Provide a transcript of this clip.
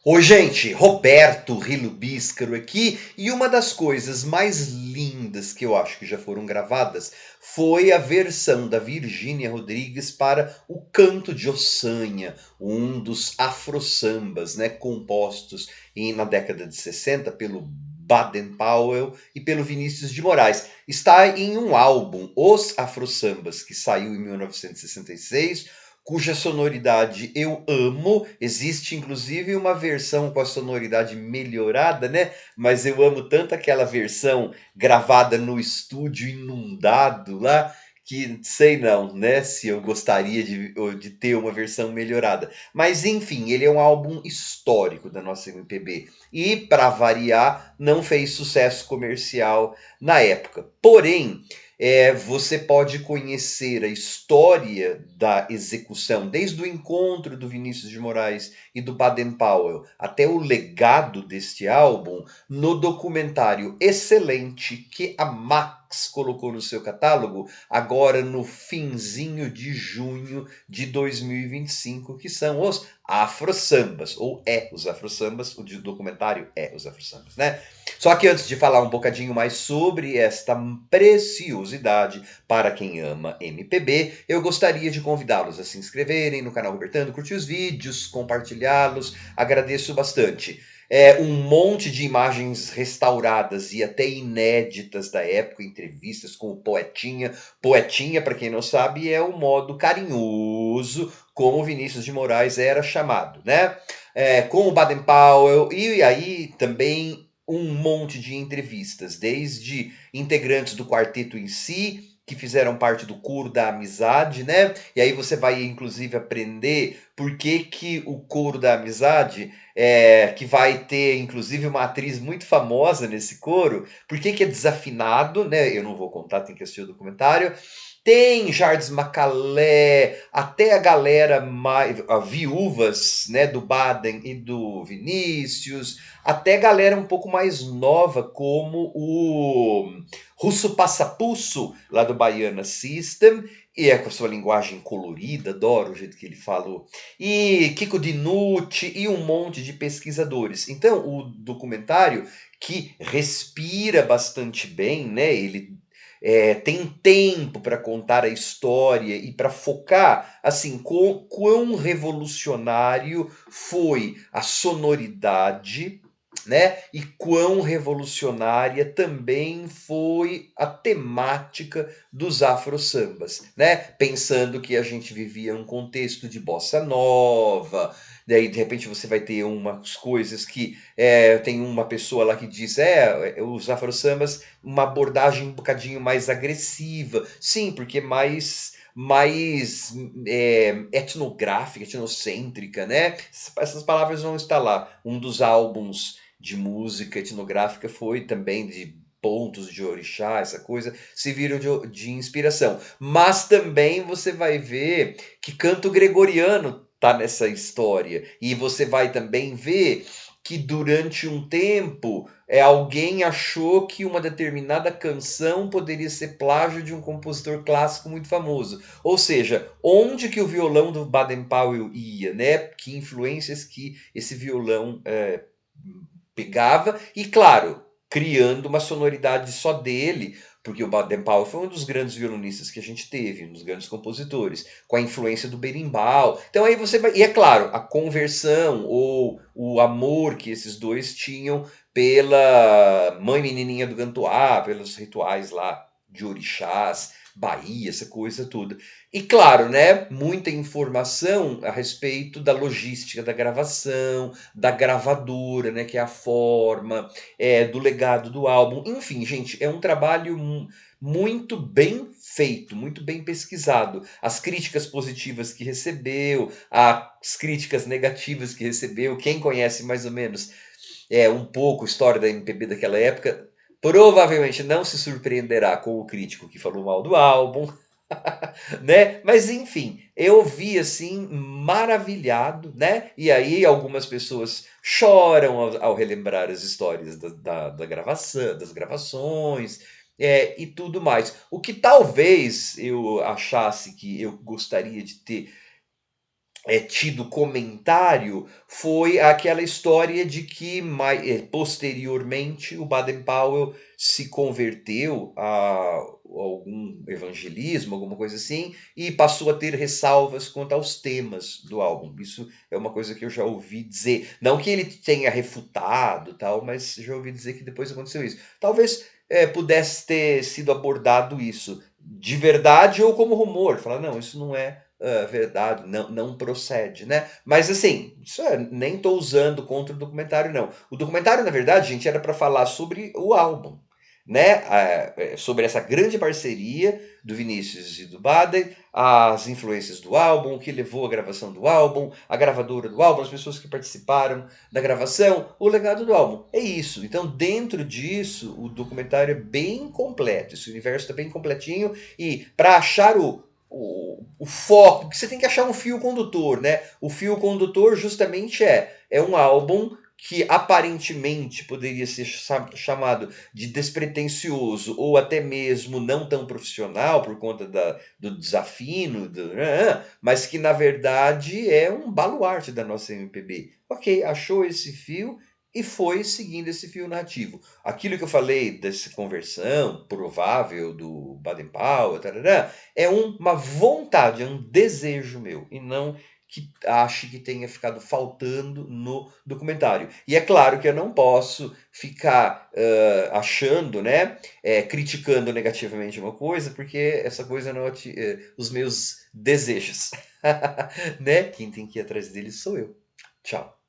Oi, gente, Roberto Rilo Bíscaro aqui, e uma das coisas mais lindas que eu acho que já foram gravadas foi a versão da Virgínia Rodrigues para o Canto de Ossanha, um dos afro-sambas, né, compostos na década de 60 pelo Baden Powell e pelo Vinícius de Moraes. Está em um álbum, Os Afro-Sambas, que saiu em 1966, cuja sonoridade eu amo. Existe inclusive uma versão com a sonoridade melhorada, né? Mas eu amo tanto aquela versão gravada no estúdio inundado lá, que sei não, né? Se eu gostaria de ter uma versão melhorada. Mas enfim, ele é um álbum histórico da nossa MPB. E, para variar, não fez sucesso comercial na época. Porém, você pode conhecer a história da execução, desde o encontro do Vinícius de Moraes e do Baden Powell até o legado deste álbum, no documentário excelente que a Max colocou no seu catálogo agora no finzinho de junho de 2025, que são os Afro Sambas, ou os Afro Sambas, o documentário é os Afro Sambas, né? Só que antes de falar um bocadinho mais sobre esta preciosidade para quem ama MPB, eu gostaria de convidá-los a se inscreverem no canal Robertando, curtir os vídeos, compartilhá-los, agradeço bastante. Um monte de imagens restauradas e até inéditas da época, entrevistas com o Poetinha. Poetinha, para quem não sabe, é o modo carinhoso como Vinícius de Moraes era chamado, né? Com o Baden Powell, e aí também um monte de entrevistas, desde integrantes do quarteto em si, que fizeram parte do coro da amizade, né? E aí você vai inclusive aprender por que o coro da amizade, que vai ter inclusive uma atriz muito famosa nesse coro, por que é desafinado, né? Eu não vou contar, tem que assistir o documentário. Tem Jardim Macalé, até a galera mais viúvas, né, do Baden e do Vinícius, até galera um pouco mais nova, como o Russo Passapusso, lá do Baiana System, e com a sua linguagem colorida, adoro o jeito que ele falou, e Kiko Dinucci e um monte de pesquisadores. Então, o documentário, que respira bastante bem, né? Ele tem tempo para contar a história e para focar assim quão revolucionário foi a sonoridade, né? E quão revolucionária também foi a temática dos afro-sambas, né? Pensando que a gente vivia um contexto de bossa nova, daí de repente você vai ter umas coisas que tem uma pessoa lá que diz os afro-sambas uma abordagem um bocadinho mais agressiva, sim, porque mais etnográfica, etnocêntrica, né? Essas palavras vão estar lá. Um dos álbuns de música etnográfica foi também de pontos de orixá, essa coisa, se viram de inspiração. Mas também você vai ver que canto gregoriano tá nessa história. E você vai também ver que durante um tempo alguém achou que uma determinada canção poderia ser plágio de um compositor clássico muito famoso. Ou seja, onde que o violão do Baden Powell ia, né? Que influências que esse violão pegava, e claro, criando uma sonoridade só dele, porque o Baden Powell foi um dos grandes violonistas que a gente teve, um dos grandes compositores, com a influência do berimbau. Então aí você vai. E é claro, a conversão ou o amor que esses dois tinham pela mãe menininha do Gantuá, pelos rituais lá de orixás, Bahia, essa coisa toda. E claro, né, muita informação a respeito da logística da gravação, da gravadora, né, que é a forma, do legado do álbum. Enfim, gente, é um trabalho muito bem feito, muito bem pesquisado. As críticas positivas que recebeu, as críticas negativas que recebeu, quem conhece mais ou menos um pouco a história da MPB daquela época, provavelmente não se surpreenderá com o crítico que falou mal do álbum, né? Mas enfim, eu vi assim maravilhado, né? E aí algumas pessoas choram ao relembrar as histórias da gravação, das gravações, e tudo mais. O que talvez eu achasse que eu gostaria de ter tido comentário foi aquela história de que posteriormente o Baden-Powell se converteu a algum evangelismo, alguma coisa assim, e passou a ter ressalvas quanto aos temas do álbum. Isso é uma coisa que eu já ouvi dizer. Não que ele tenha refutado, tal, mas já ouvi dizer que depois aconteceu isso. Talvez pudesse ter sido abordado isso de verdade ou como rumor. Falar, não, isso não é verdade, não procede, né? Mas assim, nem estou usando contra o documentário, não. O documentário, na verdade, gente, era para falar sobre o álbum, né? Sobre essa grande parceria do Vinícius e do Baden, as influências do álbum, o que levou à gravação do álbum, a gravadora do álbum, as pessoas que participaram da gravação, o legado do álbum. É isso. Então, dentro disso, o documentário é bem completo. Esse universo está bem completinho. E para achar o foco, que você tem que achar um fio condutor, né? O fio condutor justamente é um álbum que aparentemente poderia ser chamado de despretensioso ou até mesmo não tão profissional por conta do desafino, mas que na verdade é um baluarte da nossa MPB. Ok, achou esse fio e foi seguindo esse fio narrativo. Aquilo que eu falei dessa conversão provável do Baden-Powell, é uma vontade, é um desejo meu, e não que ache que tenha ficado faltando no documentário. E é claro que eu não posso ficar achando, né, criticando negativamente uma coisa, porque essa coisa não os meus desejos, né? Quem tem que ir atrás deles sou eu. Tchau.